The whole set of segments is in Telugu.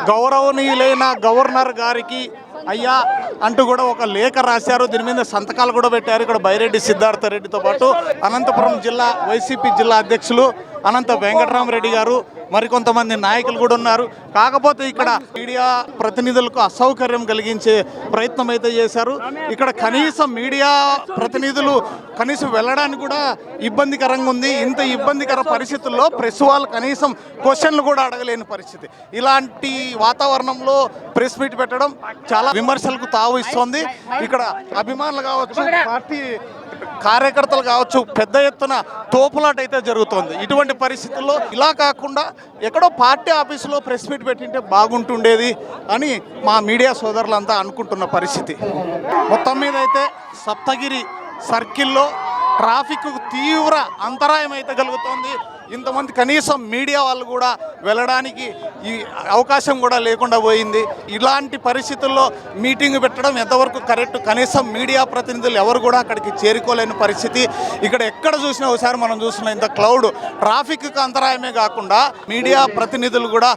గౌరవనీయులైన గవర్నర్ గారికి అయ్యా అంటూ కూడా ఒక లేఖ రాశారు. దీని మీద సంతకాలు కూడా పెట్టారు. ఇక్కడ బైరెడ్డి సిద్ధార్థ రెడ్డితో పాటు అనంతపురం జిల్లా వైసీపీ జిల్లా అధ్యక్షులు అనంత వెంకటరామరెడ్డి గారు, మరికొంతమంది నాయకులు కూడా ఉన్నారు. కాకపోతే ఇక్కడ మీడియా ప్రతినిధులకు అసౌకర్యం కలిగించే ప్రయత్నం అయితే చేశారు. ఇక్కడ కనీసం మీడియా ప్రతినిధులు కనీసం వెళ్ళడానికి కూడా ఇబ్బందికరంగా ఉంది. ఇంత ఇబ్బందికర పరిస్థితుల్లో ప్రెస్ వాళ్ళు కనీసం క్వశ్చన్లు కూడా అడగలేని పరిస్థితి. ఇలాంటి వాతావరణంలో ప్రెస్ మీట్ పెట్టడం చాలా విమర్శలకు తావు ఇస్తోంది. ఇక్కడ అభిమానులు కావచ్చు, పార్టీ కార్యకర్తలు కావచ్చు, పెద్ద ఎత్తున తోపులాట అయితే జరుగుతోంది. ఇటువంటి పరిస్థితుల్లో ఇలా కాకుండా ఎక్కడో పార్టీ ఆఫీసులో ప్రెస్ మీట్ పెట్టింటే బాగుంటుండేది అని మా మీడియా సోదరులంతా అనుకుంటున్న పరిస్థితి. మొత్తం మీద అయితే సప్తగిరి సర్కిల్లో ట్రాఫిక్ తీవ్ర అంతరాయం అయితే కలుగుతోంది. ఇంతమంది కనీసం మీడియా వాళ్ళు కూడా వెళ్ళడానికి ఈ అవకాశం కూడా లేకుండా పోయింది. ఇలాంటి పరిస్థితుల్లో మీటింగ్ పెట్టడం ఎంతవరకు కరెక్ట్? కనీసం మీడియా ప్రతినిధులు ఎవరు కూడా అక్కడికి చేరుకోలేని పరిస్థితి. ఇక్కడ ఎక్కడ చూసినా ఒకసారి మనం చూస్తున్న ఇంత క్లౌడ్ ట్రాఫిక్కి అంతరాయమే కాకుండా మీడియా ప్రతినిధులు కూడా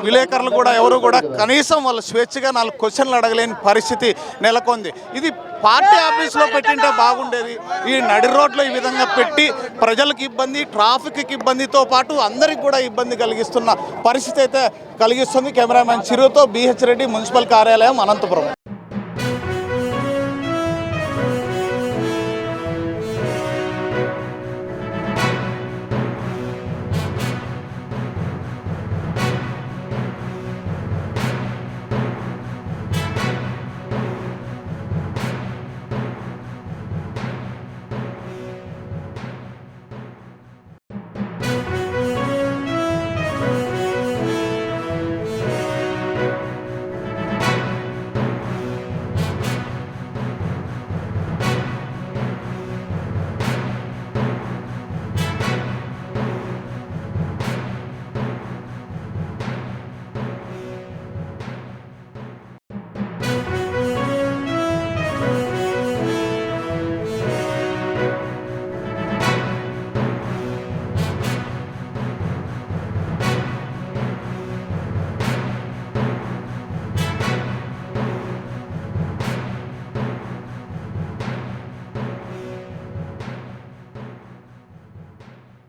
విలేకరులు కూడా ఎవరు కూడా కనీసం వాళ్ళు స్వేచ్ఛగా 4 క్వశ్చన్లు అడగలేని పరిస్థితి నెలకొంది. ఇది పార్టీ ఆఫీస్లో పెట్టింటే బాగుండేది. ఈ నడి రోడ్లో ఈ విధంగా పెట్టి ప్రజలకు ఇబ్బంది, ట్రాఫిక్కి ఇబ్బందితో పాటు అందరికి కూడా ఇబ్బంది కలిగిస్తున్న పరిస్థితి అయితే కలిగిస్తుంది. కెమెరామెన్ చిరుతో BH రెడ్డి, మున్సిపల్ కార్యాలయం, అనంతపురం.